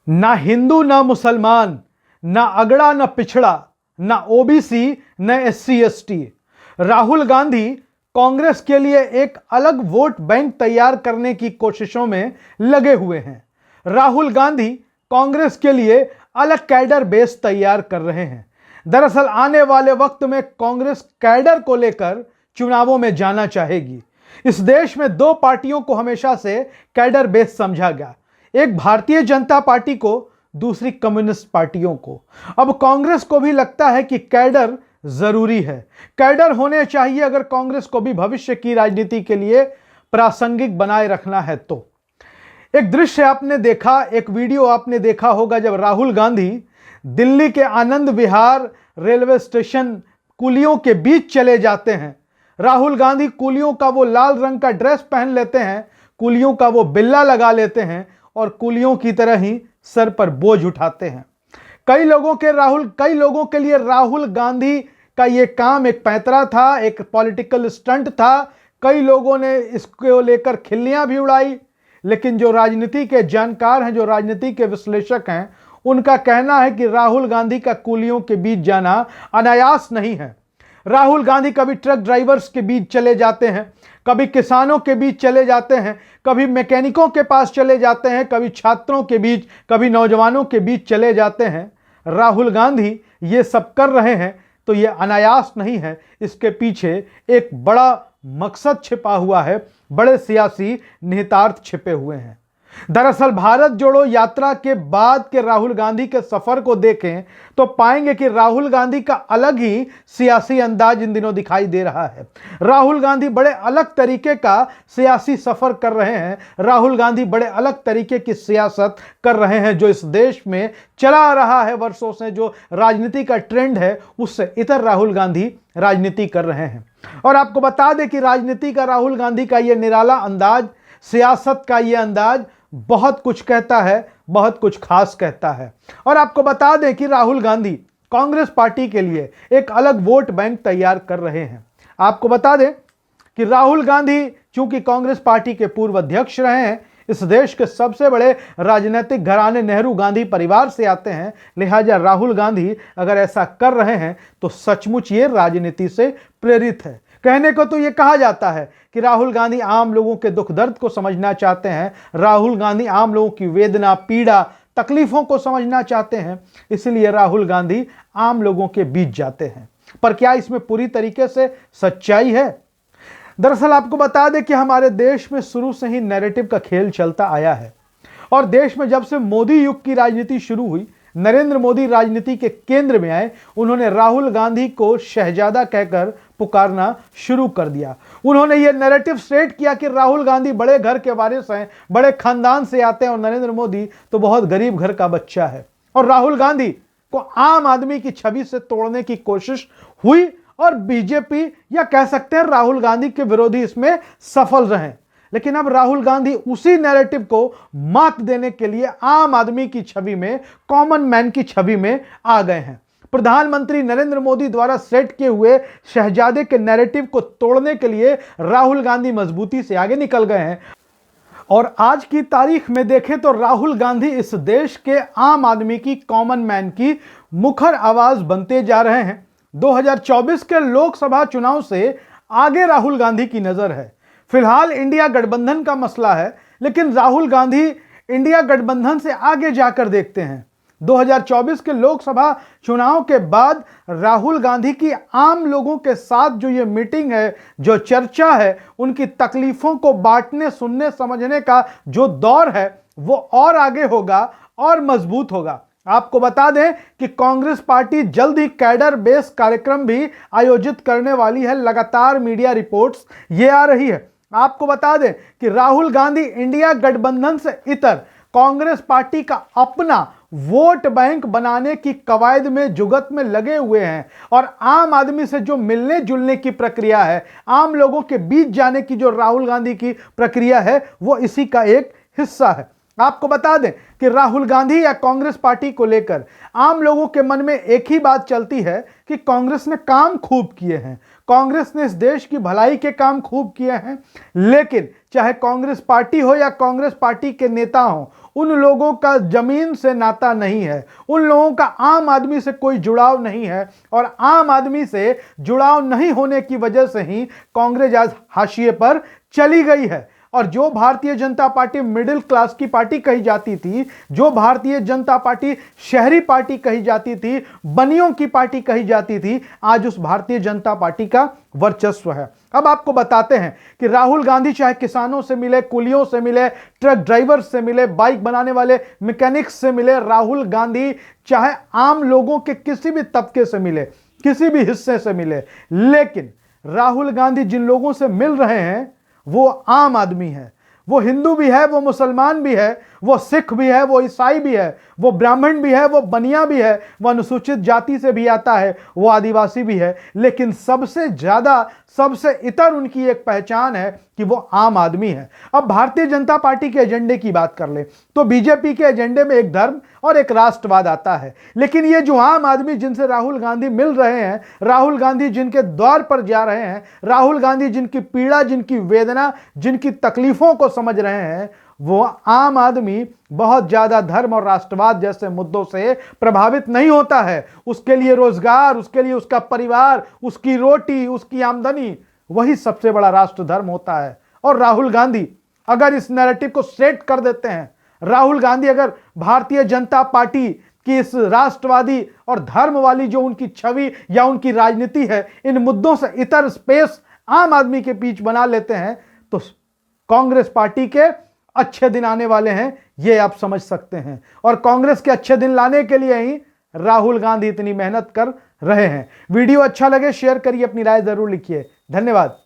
ना हिंदू ना मुसलमान, ना अगड़ा ना पिछड़ा, ना ओबीसी न एससी एसटी। राहुल गांधी कांग्रेस के लिए एक अलग वोट बैंक तैयार करने की कोशिशों में लगे हुए हैं। राहुल गांधी कांग्रेस के लिए अलग कैडर बेस तैयार कर रहे हैं। दरअसल आने वाले वक्त में कांग्रेस कैडर को लेकर चुनावों में जाना चाहेगी। इस देश में दो पार्टियों को हमेशा से कैडर बेस समझा गया, एक भारतीय जनता पार्टी को, दूसरी कम्युनिस्ट पार्टियों को। अब कांग्रेस को भी लगता है कि कैडर जरूरी है, कैडर होने चाहिए अगर कांग्रेस को भी भविष्य की राजनीति के लिए प्रासंगिक बनाए रखना है तो। एक दृश्य आपने देखा, एक वीडियो आपने देखा होगा जब राहुल गांधी दिल्ली के आनंद विहार रेलवे स्टेशन कुलियों के बीच चले जाते हैं। राहुल गांधी कुलियों का वो लाल रंग का ड्रेस पहन लेते हैं, कुलियों का वो बिल्ला लगा लेते हैं और कुलियों की तरह ही सर पर बोझ उठाते हैं। कई लोगों के लिए राहुल गांधी का ये काम एक पैंतरा था, एक पॉलिटिकल स्टंट था। कई लोगों ने इसको लेकर खिल्लियां भी उड़ाई, लेकिन जो राजनीति के जानकार हैं, जो राजनीति के विश्लेषक हैं, उनका कहना है कि राहुल गांधी का कुलियों के बीच जाना अनायास नहीं है। राहुल गांधी कभी ट्रक ड्राइवर्स के बीच चले जाते हैं, कभी किसानों के बीच चले जाते हैं, कभी मैकेनिकों के पास चले जाते हैं, कभी छात्रों के बीच, कभी नौजवानों के बीच चले जाते हैं। राहुल गांधी ये सब कर रहे हैं तो ये अनायास नहीं है, इसके पीछे एक बड़ा मकसद छिपा हुआ है, बड़े सियासी निहितार्थ छिपे हुए हैं। दरअसल भारत जोड़ो यात्रा के बाद के राहुल गांधी के सफर को देखें तो पाएंगे कि राहुल गांधी का अलग ही सियासी अंदाज इन दिनों दिखाई दे रहा है। राहुल गांधी बड़े अलग तरीके का सियासी सफर कर रहे हैं। राहुल गांधी बड़े अलग तरीके की सियासत कर रहे हैं। जो इस देश में चला आ रहा है वर्षों से, जो राजनीति का ट्रेंड है, उससे इतर राहुल गांधी राजनीति कर रहे हैं। और आपको बता दें कि राजनीति का राहुल गांधी का यह निराला अंदाज, सियासत का यह अंदाज बहुत कुछ कहता है, बहुत कुछ खास कहता है। और आपको बता दें कि राहुल गांधी कांग्रेस पार्टी के लिए एक अलग वोट बैंक तैयार कर रहे हैं। आपको बता दें कि राहुल गांधी चूंकि कांग्रेस पार्टी के पूर्व अध्यक्ष रहे हैं, इस देश के सबसे बड़े राजनीतिक घराने नेहरू गांधी परिवार से आते हैं, लिहाजा राहुल गांधी अगर ऐसा कर रहे हैं तो सचमुच ये राजनीति से प्रेरित है। कहने को तो ये कहा जाता है कि राहुल गांधी आम लोगों के दुख दर्द को समझना चाहते हैं, राहुल गांधी आम लोगों की वेदना, पीड़ा, तकलीफों को समझना चाहते हैं, इसलिए राहुल गांधी आम लोगों के बीच जाते हैं। पर क्या इसमें पूरी तरीके से सच्चाई है? दरअसल आपको बता दें कि हमारे देश में शुरू से ही नैरेटिव का खेल चलता आया है और देश में जब से मोदी युग की राजनीति शुरू हुई, नरेंद्र मोदी राजनीति के केंद्र में आए, उन्होंने राहुल गांधी को शहजादा कहकर पुकारना शुरू कर दिया। उन्होंने ये नैरेटिव सेट किया कि राहुल गांधी बड़े घर के वारिस हैं, बड़े खानदान से आते हैं और नरेंद्र मोदी तो बहुत गरीब घर का बच्चा है। और राहुल गांधी को आम आदमी की छवि से तोड़ने की कोशिश हुई और बीजेपी या कह सकते हैं राहुल गांधी के विरोधी इसमें सफल रहे। लेकिन अब राहुल गांधी उसी नैरेटिव को मात देने के लिए आम आदमी की छवि में, कॉमन मैन की छवि में आ गए हैं। प्रधानमंत्री नरेंद्र मोदी द्वारा सेट किए हुए शहजादे के नैरेटिव को तोड़ने के लिए राहुल गांधी मजबूती से आगे निकल गए हैं। और आज की तारीख में देखें तो राहुल गांधी इस देश के आम आदमी की, कॉमन मैन की मुखर आवाज बनते जा रहे हैं। 2024 के लोकसभा चुनाव से आगे राहुल गांधी की नजर है। फिलहाल इंडिया गठबंधन का मसला है, लेकिन राहुल गांधी इंडिया गठबंधन से आगे जाकर देखते हैं। 2024 के लोकसभा चुनाव के बाद राहुल गांधी की आम लोगों के साथ जो ये मीटिंग है, जो चर्चा है, उनकी तकलीफों को बांटने, सुनने, समझने का जो दौर है, वो और आगे होगा और मजबूत होगा। आपको बता दें कि कांग्रेस पार्टी जल्द ही कैडर बेस कार्यक्रम भी आयोजित करने वाली है। लगातार मीडिया रिपोर्ट्स ये आ रही है। आपको बता दें कि राहुल गांधी इंडिया गठबंधन से इतर कांग्रेस पार्टी का अपना वोट बैंक बनाने की कवायद में, जुगत में लगे हुए हैं। और आम आदमी से जो मिलने जुलने की प्रक्रिया है, आम लोगों के बीच जाने की जो राहुल गांधी की प्रक्रिया है, वो इसी का एक हिस्सा है। आपको बता दें कि राहुल गांधी या कांग्रेस पार्टी को लेकर आम लोगों के मन में एक ही बात चलती है कि कांग्रेस ने काम खूब किए हैं, कांग्रेस ने इस देश की भलाई के काम खूब किए हैं। लेकिन चाहे कांग्रेस पार्टी हो या कांग्रेस पार्टी के नेता हो, उन लोगों का जमीन से नाता नहीं है, उन लोगों का आम आदमी से कोई जुड़ाव नहीं है, और आम आदमी से जुड़ाव नहीं होने की वजह से ही कांग्रेस आज हाशिए पर चली गई है। और जो Bharatiya Janata party middle class की पार्टी कही जाती थी, जो भारतीय जनता पार्टी शहरी पार्टी कही जाती थी, बनियों की पार्टी कही जाती थी, आज उस भारतीय जनता पार्टी का वर्चस्व है। अब आपको बताते हैं कि राहुल गांधी चाहे किसानों से मिले, कुलियों से मिले, ट्रक ड्राइवर से मिले, बाइक बनाने वाले मैकेनिक्स से मिले, राहुल गांधी चाहे आम लोगों के किसी भी तबके से मिले, किसी भी हिस्से से मिले, लेकिन राहुल गांधी जिन लोगों से मिल रहे हैं वो आम आदमी है। वो हिंदू भी है, वो मुसलमान भी है, वो सिख भी है, वो ईसाई भी है, वो ब्राह्मण भी है, वो बनिया भी है, वो अनुसूचित जाति से भी आता है, वो आदिवासी भी है, लेकिन सबसे ज्यादा, सबसे इतर उनकी एक पहचान है कि वो आम आदमी है। अब भारतीय जनता पार्टी के एजेंडे की बात कर ले तो बीजेपी के एजेंडे में एक धर्म और एक राष्ट्रवाद आता है, लेकिन ये जो आम आदमी जिनसे राहुल गांधी मिल रहे हैं, राहुल गांधी जिनके द्वार पर जा रहे हैं, राहुल गांधी जिनकी पीड़ा, जिनकी वेदना, जिनकी तकलीफों को समझ रहे हैं, वो आम आदमी बहुत ज्यादा धर्म और राष्ट्रवाद जैसे मुद्दों से प्रभावित नहीं होता है। उसके लिए रोजगार, उसके लिए उसका परिवार, उसकी रोटी, उसकी आमदनी, वही सबसे बड़ा राष्ट्र धर्म होता है। और राहुल गांधी अगर इस नैरेटिव को सेट कर देते हैं, राहुल गांधी अगर भारतीय जनता पार्टी की इस राष्ट्रवादी और धर्म वाली जो उनकी छवि या उनकी राजनीति है, इन मुद्दों से इतर स्पेस आम आदमी के बीच बना लेते हैं, तो कांग्रेस पार्टी के अच्छे दिन आने वाले हैं, ये आप समझ सकते हैं। और कांग्रेस के अच्छे दिन लाने के लिए ही राहुल गांधी इतनी मेहनत कर रहे हैं। वीडियो अच्छा लगे शेयर करिए, अपनी राय जरूर लिखिए। धन्यवाद।